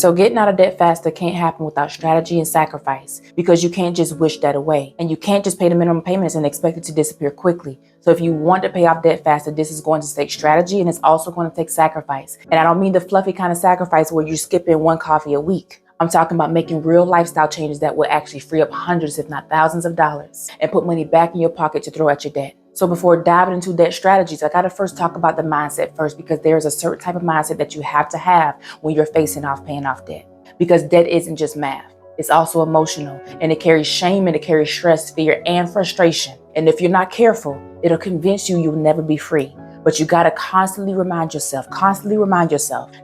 So getting out of debt faster can't happen without strategy and sacrifice, because you can't just wish debt away, and you can't just pay the minimum payments and expect it to disappear quickly. So if you want to pay off debt faster, this is going to take strategy, and it's also going to take sacrifice. And I don't mean the fluffy kind of sacrifice where you're skipping one coffee a week. I'm talking about making real lifestyle changes that will actually free up hundreds, if not thousands of dollars, and put money back in your pocket to throw at your debt. So before diving into debt strategies, I gotta first talk about the mindset first, because there's a certain type of mindset that you have to have when you're facing off paying off debt. Because debt isn't just math, it's also emotional, and it carries shame, and it carries stress, fear, and frustration. And if you're not careful, it'll convince you you'll never be free. But you gotta constantly remind yourself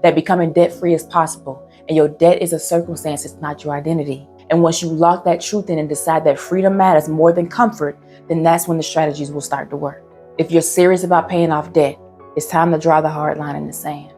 that becoming debt-free is possible, and your debt is a circumstance, it's not your identity. And once you lock that truth in and decide that freedom matters more than comfort, then that's when the strategies will start to work. If you're serious about paying off debt, it's time to draw the hard line in the sand.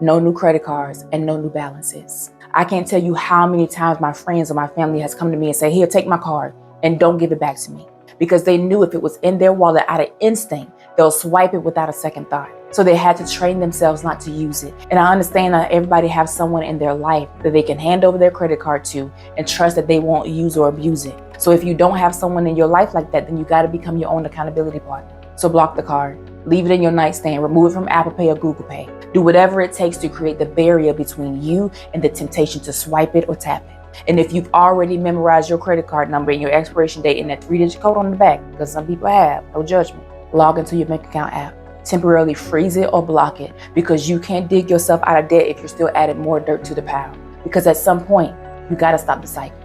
No new credit cards and no new balances. I can't tell you how many times my friends or my family has come to me and say, "Here, take my card," and don't give it back to me. Because they knew if it was in their wallet out of instinct, they'll swipe it without a second thought. So they had to train themselves not to use it. And I understand that everybody has someone in their life that they can hand over their credit card to and trust that they won't use or abuse it. So if you don't have someone in your life like that, then you got to become your own accountability partner. So block the card, leave it in your nightstand, remove it from Apple Pay or Google Pay. Do whatever it takes to create the barrier between you and the temptation to swipe it or tap it. And if you've already memorized your credit card number and your expiration date and that 3-digit code on the back, because some people have, no judgment, log into your bank account app. Temporarily freeze it or block it, because you can't dig yourself out of debt if you're still adding more dirt to the pile. Because at some point, you gotta stop the cycle.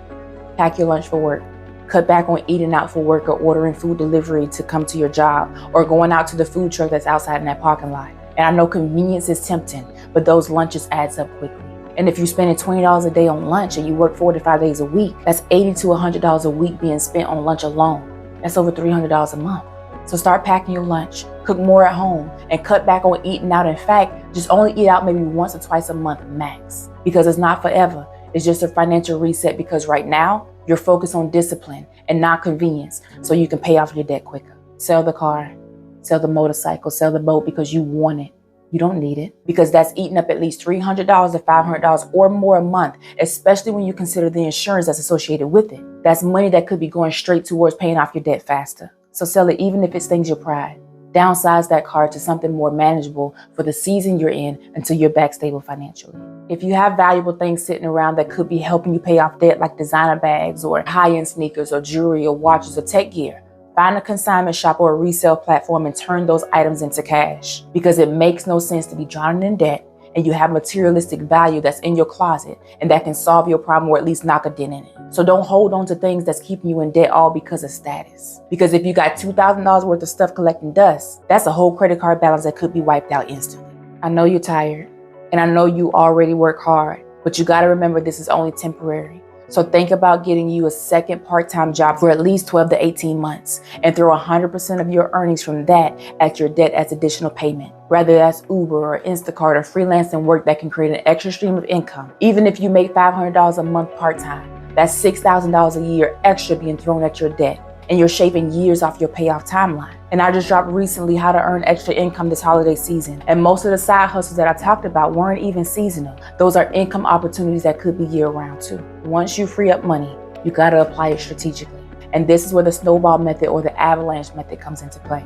Pack your lunch for work. Cut back on eating out for work or ordering food delivery to come to your job, or going out to the food truck that's outside in that parking lot. And I know convenience is tempting, but those lunches adds up quickly. And if you're spending $20 a day on lunch and you work 4 to 5 days a week, that's $80 to $100 a week being spent on lunch alone. That's over $300 a month. So start packing your lunch, cook more at home, and cut back on eating out. In fact, just only eat out maybe once or twice a month max, because it's not forever. It's just a financial reset, because right now you're focused on discipline and not convenience, so you can pay off your debt quicker. Sell the car, sell the motorcycle, sell the boat because you want it. You don't need it, because that's eating up at least $300 to $500 or more a month, especially when you consider the insurance that's associated with it. That's money that could be going straight towards paying off your debt faster. So sell it even if it stings your pride. Downsize that card to something more manageable for the season you're in until you're back stable financially. If you have valuable things sitting around that could be helping you pay off debt, like designer bags or high-end sneakers or jewelry or watches or tech gear, find a consignment shop or a resale platform and turn those items into cash, because it makes no sense to be drowning in debt and you have materialistic value that's in your closet and that can solve your problem or at least knock a dent in it. So don't hold on to things that's keeping you in debt all because of status. Because if you got $2,000 worth of stuff collecting dust, that's a whole credit card balance that could be wiped out instantly. I know you're tired, and I know you already work hard, but you gotta remember this is only temporary. So think about getting you a second part-time job for at least 12 to 18 months and throw 100% of your earnings from that at your debt as additional payment. Whether that's Uber or Instacart or freelancing work that can create an extra stream of income. Even if you make $500 a month part-time, that's $6,000 a year extra being thrown at your debt, and you're shaving years off your payoff timeline. And I just dropped recently how to earn extra income this holiday season. And most of the side hustles that I talked about weren't even seasonal. Those are income opportunities that could be year-round too. Once you free up money, you gotta apply it strategically. And this is where the snowball method or the avalanche method comes into play.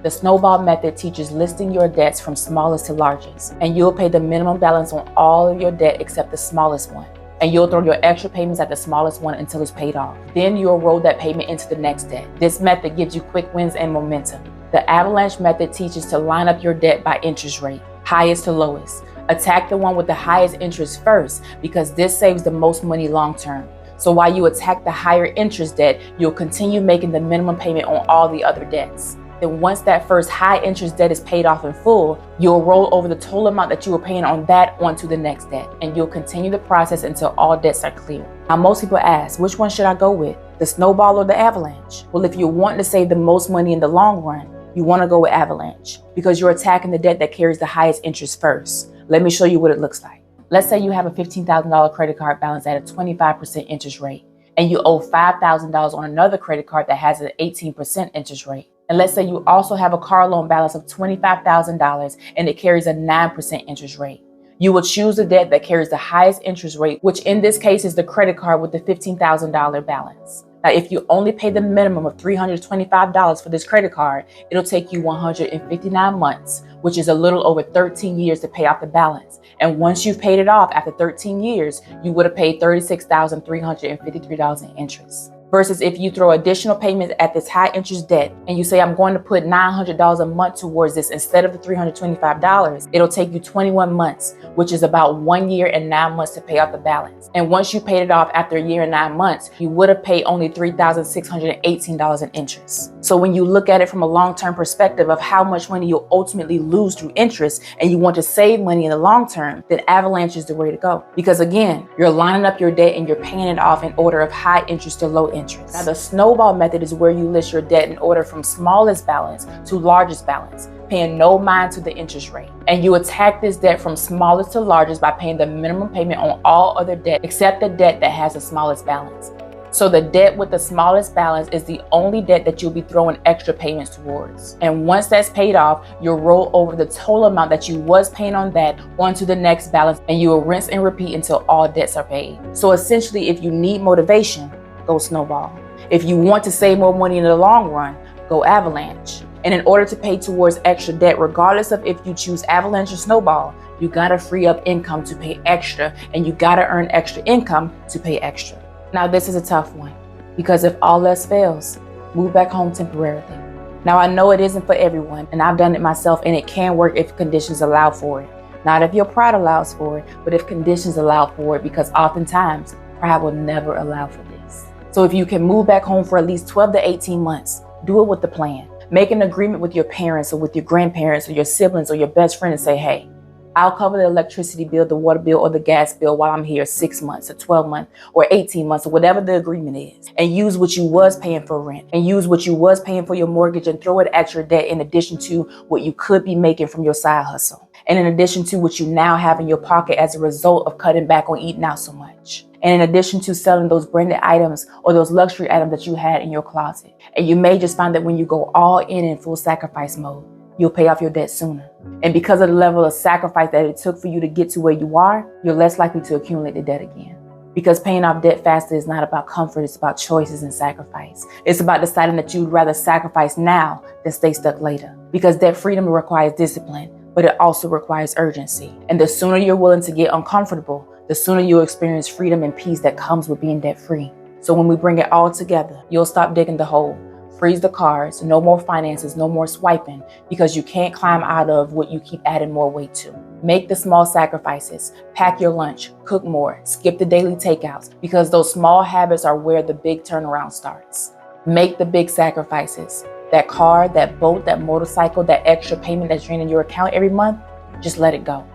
The snowball method teaches listing your debts from smallest to largest, and you'll pay the minimum balance on all of your debt except the smallest one. And you'll throw your extra payments at the smallest one until it's paid off. Then you'll roll that payment into the next debt. This method gives you quick wins and momentum. The avalanche method teaches to line up your debt by interest rate, highest to lowest. Attack the one with the highest interest first, because this saves the most money long term. So while you attack the higher interest debt, you'll continue making the minimum payment on all the other debts. Then once that first high interest debt is paid off in full, you'll roll over the total amount that you were paying on that onto the next debt, and you'll continue the process until all debts are clear. Now most people ask, which one should I go with, the snowball or the avalanche? Well, if you're wanting to save the most money in the long run, you want to go with avalanche, because you're attacking the debt that carries the highest interest first. Let me show you what it looks like. Let's say you have a $15,000 credit card balance at a 25% interest rate, and you owe $5,000 on another credit card that has an 18% interest rate. And let's say you also have a car loan balance of $25,000 and it carries a 9% interest rate. You will choose the debt that carries the highest interest rate, which in this case is the credit card with the $15,000 balance. Now, if you only pay the minimum of $325 for this credit card, it'll take you 159 months, which is a little over 13 years to pay off the balance. And once you've paid it off after 13 years, you would have paid $36,353 in interest. Versus if you throw additional payments at this high interest debt and you say, I'm going to put $900 a month towards this instead of the $325, it'll take you 21 months, which is about 1 year and 9 months to pay off the balance. And once you paid it off after a year and 9 months, you would have paid only $3,618 in interest. So when you look at it from a long-term perspective of how much money you'll ultimately lose through interest and you want to save money in the long term, then Avalanche is the way to go. Because again, you're lining up your debt and you're paying it off in order of high interest to low interest. Now, the snowball method is where you list your debt in order from smallest balance to largest balance, paying no mind to the interest rate. And you attack this debt from smallest to largest by paying the minimum payment on all other debt except the debt that has the smallest balance. So the debt with the smallest balance is the only debt that you'll be throwing extra payments towards. And once that's paid off, you'll roll over the total amount that you was paying on that onto the next balance, and you will rinse and repeat until all debts are paid. So essentially, if you need motivation, go snowball. If you want to save more money in the long run, go Avalanche. And in order to pay towards extra debt, regardless of if you choose Avalanche or snowball, you gotta free up income to pay extra, and you gotta earn extra income to pay extra. Now, this is a tough one, because if all else fails, move back home temporarily. Now, I know it isn't for everyone, and I've done it myself, and it can work if conditions allow for it. Not if your pride allows for it, but if conditions allow for it, because oftentimes pride will never allow for this. So if you can move back home for at least 12 to 18 months, do it with the plan. Make an agreement with your parents or with your grandparents or your siblings or your best friend and say, hey, I'll cover the electricity bill, the water bill, or the gas bill while I'm here 6 months or 12 months or 18 months or whatever the agreement is. And use what you was paying for rent and use what you was paying for your mortgage and throw it at your debt in addition to what you could be making from your side hustle. And in addition to what you now have in your pocket as a result of cutting back on eating out so much. And in addition to selling those branded items or those luxury items that you had in your closet. And you may just find that when you go all in full sacrifice mode, you'll pay off your debt sooner. And because of the level of sacrifice that it took for you to get to where you are, you're less likely to accumulate the debt again. Because paying off debt faster is not about comfort, it's about choices and sacrifice. It's about deciding that you'd rather sacrifice now than stay stuck later. Because debt freedom requires discipline, but it also requires urgency. And the sooner you're willing to get uncomfortable, the sooner you'll experience freedom and peace that comes with being debt-free. So when we bring it all together, you'll stop digging the hole, freeze the cards, no more finances, no more swiping, because you can't climb out of what you keep adding more weight to. Make the small sacrifices, pack your lunch, cook more, skip the daily takeouts, because those small habits are where the big turnaround starts. Make the big sacrifices. That car, that boat, that motorcycle, that extra payment that's draining your account every month, just let it go.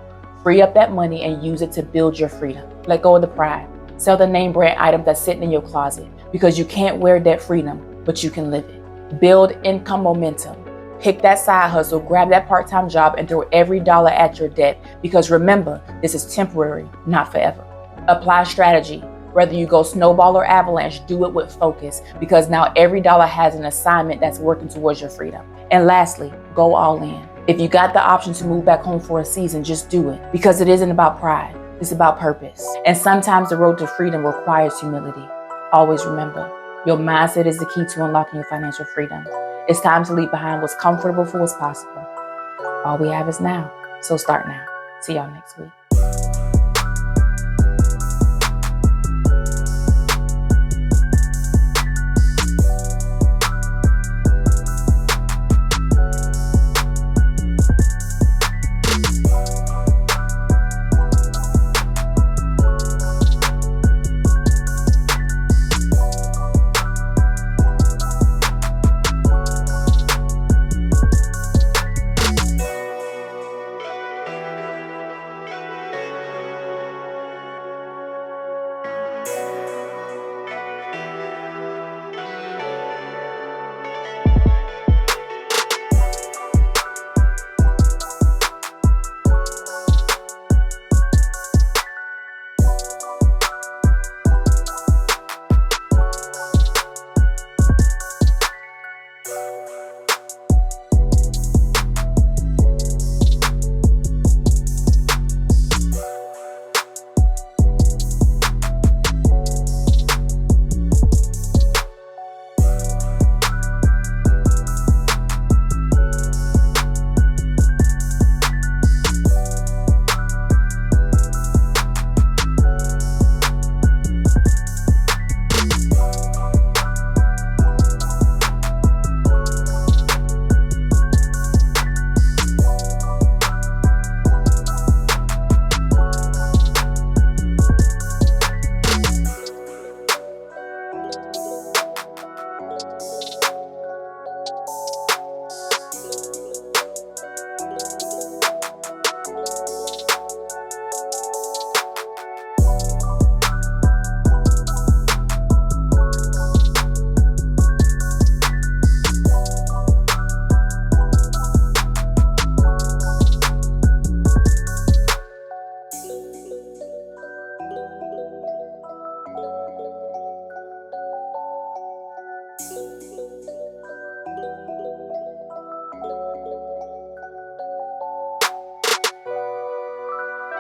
Free up that money and use it to build your freedom. Let go of the pride. Sell the name brand item that's sitting in your closet, because you can't wear debt freedom, but you can live it. Build income momentum. Pick that side hustle, grab that part-time job, and throw every dollar at your debt, because remember, this is temporary, not forever. Apply strategy. Whether you go snowball or avalanche, do it with focus, because now every dollar has an assignment that's working towards your freedom. And lastly, go all in. If you got the option to move back home for a season, just do it, because it isn't about pride, it's about purpose. And sometimes the road to freedom requires humility. Always remember, your mindset is the key to unlocking your financial freedom. It's time to leave behind what's comfortable for what's possible. All we have is now, so start now. See y'all next week.